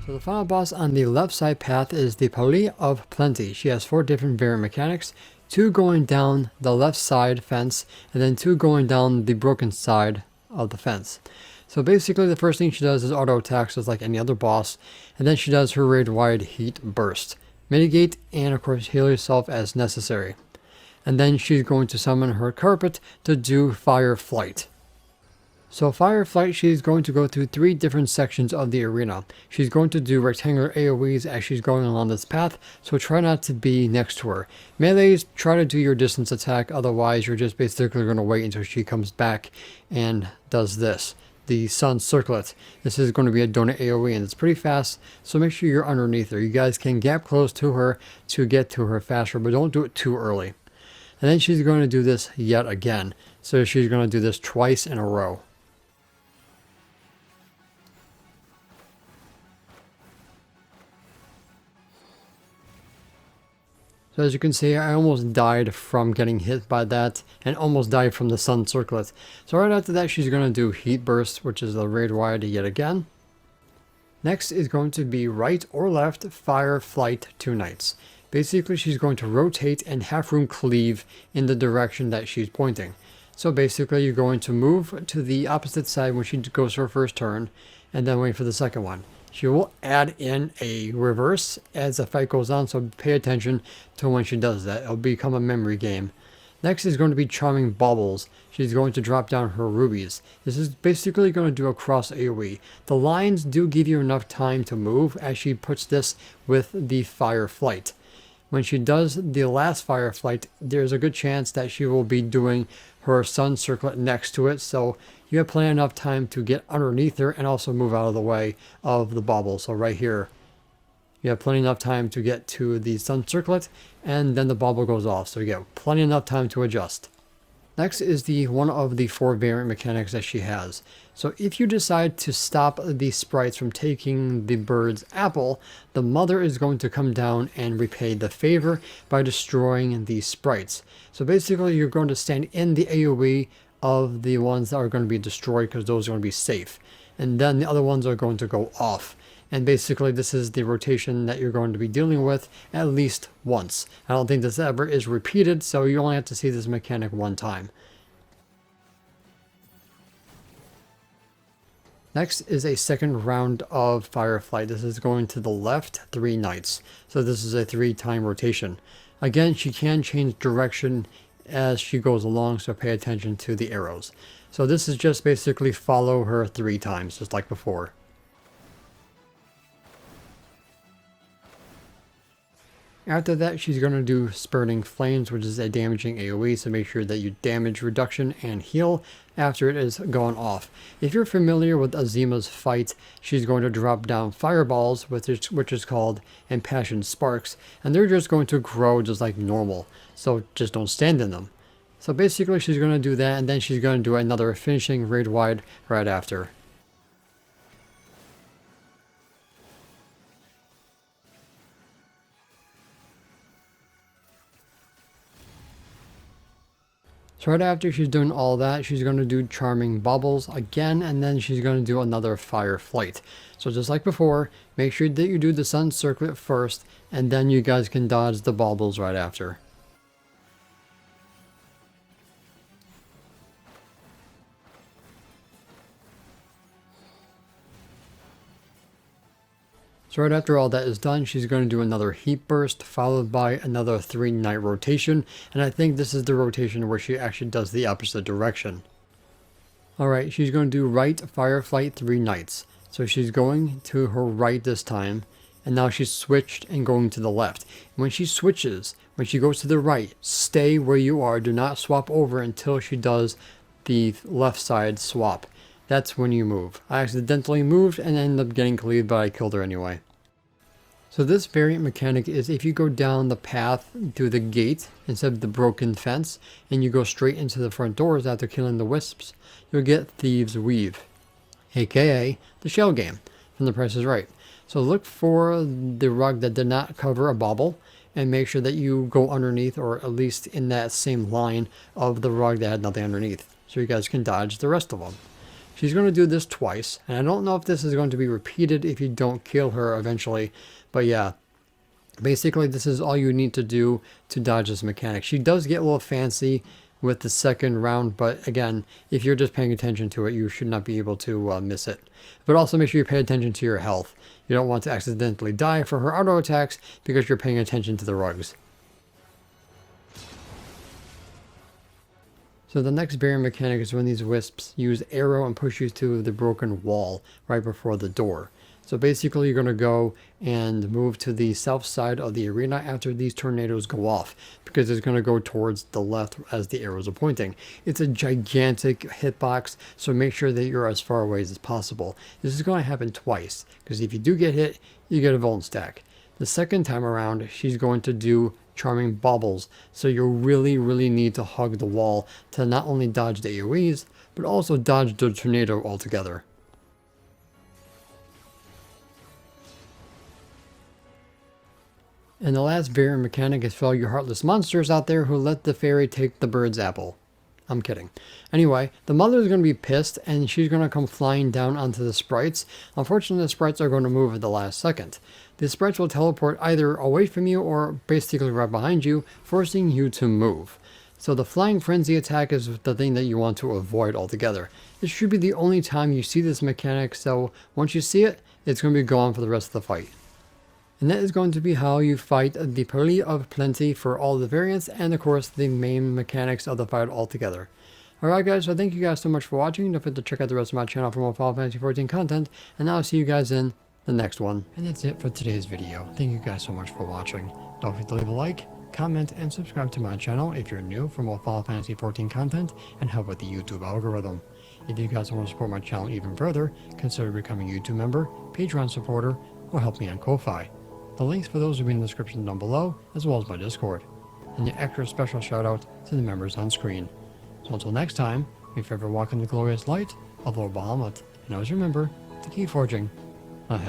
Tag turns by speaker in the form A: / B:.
A: So the final boss on the left side path is the Pari of Plenty. She has 4 different variant mechanics, 2 going down the left side fence, and then 2 going down the broken side of the fence. So basically the first thing she does is auto attacks just like any other boss, and then she does her raid wide heat burst. Mitigate and of course heal yourself as necessary. And then she's going to summon her carpet to do fire flight. So Fire Flight, she's going to go through 3 different sections of the arena. She's going to do rectangular AoEs as she's going along this path, so try not to be next to her. Melees, try to do your distance attack, otherwise you're just basically going to wait until she comes back and does this. The Sun Circlet. This is going to be a donut AoE and it's pretty fast, so make sure you're underneath her. You guys can gap close to her to get to her faster, but don't do it too early. And then she's going to do this yet again. So she's going to do this twice in a row. So as you can see, I almost died from getting hit by that and almost died from the Sun Circlet. So right after that, she's going to do Heat Burst, which is the raid wide yet again. Next is going to be right or left, fire, flight, 2 knights. Basically, she's going to rotate and half room cleave in the direction that she's pointing. So basically, you're going to move to the opposite side when she goes her first turn, and then wait for the second one. She will add in a reverse as the fight goes on, so pay attention to when she does that. It'll become a memory game. Next is going to be Charming Baubles. She's going to drop down her rubies. This is basically going to do a cross AoE. The lines do give you enough time to move as she puts this with the Fire Flight. When she does the last Fire Flight, there's a good chance that she will be doing her Sun Circlet next to it, so you have plenty enough time to get underneath her and also move out of the way of the bauble. So right here, you have plenty enough time to get to the Sun Circlet, and then the bauble goes off, so you get plenty enough time to adjust. Next is the one of the 4 variant mechanics that she has. So if you decide to stop the sprites from taking the bird's apple, the mother is going to come down and repay the favor by destroying the sprites. So basically you're going to stand in the AoE of the ones that are going to be destroyed because those are going to be safe. And then the other ones are going to go off. And basically this is the rotation that you're going to be dealing with at least once. I don't think this ever is repeated, so you only have to see this mechanic one time. Next is a second round of Fire Flight. This is going to the left, 3 knights. So this is a 3-time rotation. Again, she can change direction as she goes along, so pay attention to the arrows. So this is just basically follow her 3 times, just like before. After that, she's going to do Spurting Flames, which is a damaging AoE, so make sure that you damage reduction and heal after it is gone off. If you're familiar with Azima's fight, she's going to drop down fireballs, which is called Impassioned Sparks, and they're just going to grow just like normal, so just don't stand in them. So basically she's going to do that, and then she's going to do another finishing raid wide right after. So right after she's doing all that, she's going to do Charming Baubles again, and then she's going to do another Fire Flight. So just like before, make sure that you do the Sun Circlet first, and then you guys can dodge the Baubles right after. So right after all that is done, she's going to do another Heat Burst, followed by another 3-night rotation, and I think this is the rotation where she actually does the opposite direction. Alright, she's going to do right, Fire Flight, 3 knights. So she's going to her right this time, and now she's switched and going to the left. When she switches, when she goes to the right, stay where you are, do not swap over until she does the left side swap. That's when you move. I accidentally moved and ended up getting cleaved, but I killed her anyway. So this variant mechanic is if you go down the path through the gate instead of the broken fence, and you go straight into the front doors after killing the wisps, you'll get Thieves' Weave, aka the shell game from The Price is Right. So look for the rug that did not cover a bauble, and make sure that you go underneath, or at least in that same line of the rug that had nothing underneath, so you guys can dodge the rest of them. She's going to do this twice, and I don't know if this is going to be repeated if you don't kill her eventually, but yeah. Basically, this is all you need to do to dodge this mechanic. She does get a little fancy with the second round, but again, if you're just paying attention to it, you should not be able to miss it. But also make sure you pay attention to your health. You don't want to accidentally die for her auto attacks because you're paying attention to the rugs. So the next barrier mechanic is when these wisps use aero and push you to the broken wall right before the door. So basically you're going to go and move to the south side of the arena after these tornadoes go off, because it's going to go towards the left as the arrows are pointing. It's a gigantic hitbox, so make sure that you're as far away as possible. This is going to happen twice, because if you do get hit, you get a Vuln stack. The second time around, she's going to do charming baubles, so you really need to hug the wall to not only dodge the AoEs, but also dodge the tornado altogether. And the last variant mechanic is for all you heartless monsters out there who let the fairy take the bird's apple. I'm kidding. Anyway, the mother is going to be pissed and she's going to come flying down onto the sprites. Unfortunately, the sprites are going to move at the last second. The sprites will teleport either away from you or basically right behind you, forcing you to move. So the Flying Frenzy attack is the thing that you want to avoid altogether. This should be the only time you see this mechanic, so once you see it, it's going to be gone for the rest of the fight. And that is going to be how you fight the Pari of Plenty for all the variants and of course the main mechanics of the fight altogether. Alright guys, so thank you guys so much for watching. Don't forget to check out the rest of my channel for more Final Fantasy XIV content, and I'll see you guys in the next one. And that's it for today's video. Thank you guys so much for watching. Don't forget to leave a like, comment, and subscribe to my channel if you're new for more Final Fantasy XIV content and help with the YouTube algorithm. If you guys want to support my channel even further, consider becoming a YouTube member, Patreon supporter, or help me on Ko-Fi. The links for those will be in the description down below, as well as my Discord. And the extra special shout out to the members on screen. So until next time, if you ever walk in the glorious light of Lord Bahamut, and always remember to keep forging